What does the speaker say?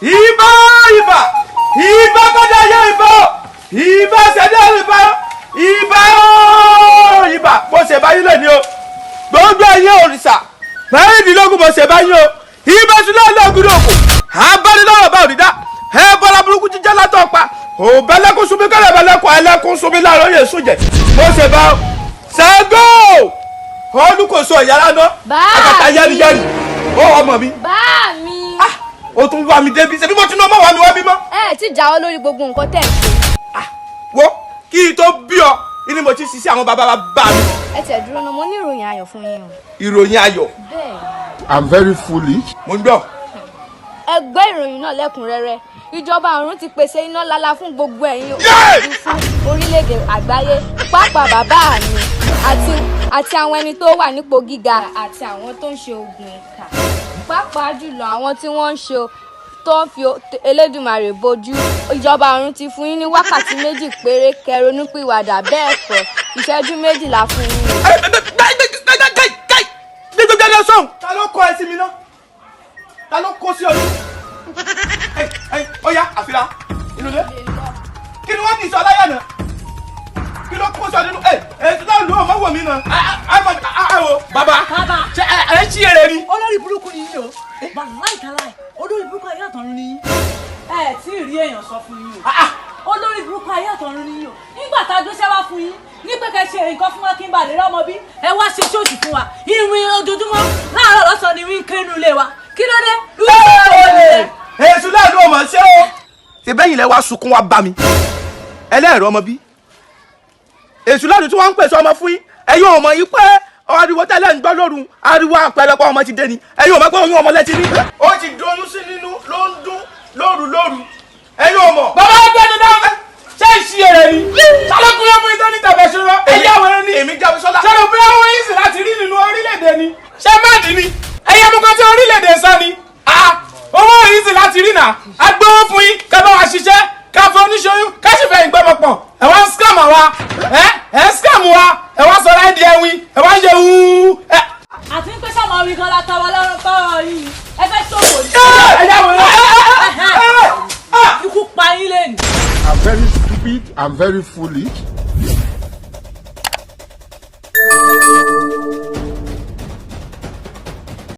Ìbà ìbà ìbà kọjá yẹ ìbà ṣẹ̀dá ìbà mo ṣe báyìí lónìí o gbogbo ẹ̀yin òrìṣà mẹ́rìndínlógún mo ṣe báyìí o ìbà tún lọ́ọ̀lọ́gùn lóko abánilọ́rọ̀ bá òrìdá ẹ bọ́lá burúkú jíjẹ́ látọ̀ pa òbẹ́lẹ́kùn sunmi kẹ́lẹ́ bẹ́lẹ́kùn ẹlẹ́kùn sunmi láàárọ̀ yẹn sùn jẹ mo ṣe bá Ṣàngó olùkóso ìyára náà àgàtà yẹ́rìyẹ́rì ó ọmọ mi. bá mi. o tún wá mi débi ṣebí mo ti ná ọmọ wa mi wá bímọ. ẹ ti jáwọ́ lórí gbogbo nǹkan tẹ̀ ń ṣe. wo kí n tó bí ọ ni mo ti ṣiṣẹ́ àwọn bàbá bá mi. ẹ tẹ̀ dúró náà mo ní ìròyìn ayọ̀ fún yín o. ìròyìn ayọ̀. bẹ́ẹ̀. I'm very foolish. mo ń gbọ́. ẹ gbọ́ ìròyìn náà lẹ́kùnrẹ́rẹ́ ìjọba ọ̀run ti pèsè iná lálá fún gbogbo ẹ̀yin fún orílẹ̀-èdè àgbáyé pàápàá bàbá mi àti àwọn ẹni tó wà nípò gíga àti àwọn tó ń ṣe oògùn ìkà pàápàá jùlọ àwọn tí wọ́n ń ṣe tó ń fi Elédùmarè bojú ìjọba ọ̀run ti fún yín ní wákàtí méjì péré kẹronúpìwàdà bẹ́ẹ̀ kọ́ ìṣẹ́jú méjìlá fún yín. gbẹgbẹgbẹ sọ̀hún ta ló kọ́ ẹ sí mi náà ta ló kó sí ọdún ọyá àfihàn inú ilé kí ni wọ́n ti sọ láyà náà kí ló kó sọ nínú tí náà lù ọmọ wò mí náà àwọ bàbá ṣe ẹ ṣí èrè ni. olórí burúkú ni yín o láìkàláì olórí burúkú ayé àtọ̀run ni yín ẹ tí ì rí èèyàn sọ fún yín o olórí burúkú ayé àtọ̀run ni yín o nígbà tá a dúró ṣẹ́wá fún yín ní pé kẹ́ ṣe nǹkan fún wa kí n bá lè rọ́mọ bí ẹ wá ṣe ṣóòṣì fún wa ìrìn ojoojúmọ́ láàárọ̀ lọ́sàn-án ni wí ń kẹ́nu ilé wa kí ló dé. èṣù náà ló mọ̀ ṣé o. ṣe bẹ́yìn lẹ wá sunkún wá bá mi ẹlẹ́rìí ọmọ bí èṣù náà tí wọ́n ń pèsè ọmọ fún yín ẹ̀yin ò mọ̀ yín pé ariwo tẹ́lẹ̀ ń gbọ́ lóru ariwo àpẹẹrẹpọ̀ ọmọ ti dé ni ẹ̀yin ò mọ̀ pé oyún ọmọ lẹ́tí rí. ó ti doyún sí nínú ló ń dún lóru ẹ̀yin ò mọ̀. bàbá ẹgbẹ́ ni náà ṣé ìṣí èrè ni sálọ́kùnrin fún ìtọ́ni tẹ̀fẹ̀ ṣọ́rọ́ ẹ̀yà wẹ̀rẹ̀ ni èmi jáwé sọ́lá. ṣé o bí wọ́n yín sì láti rí nínú orílẹ̀-èdè ni ṣé máàdì ni ẹ̀yà mú kan tí orílẹ̀-èdè sọ ni owó yìí sì láti rí nà á gbówó fún yín kẹ́ bá wa ṣiṣẹ́ ká fún oníṣòyún ká sì fẹ́ ìgbẹ́mọ̀ pọ̀ ẹ̀ wá ń scam wa ẹ̀ ń scam wa ẹ̀ wá sọ̀rọ̀ ẹ̀ di ẹ̀wìn ẹ̀ wá ń ṣe wúú. àti ń pẹ́ sọ́mọ orí gan la tọwọ́ lọ́rùn tọ́rọ̀ yìí ẹ fẹ́ ṣòfò ní. ẹ̀yà wò ikú pa yín lẹ́nu. I'm very stupid. I'm very foolish.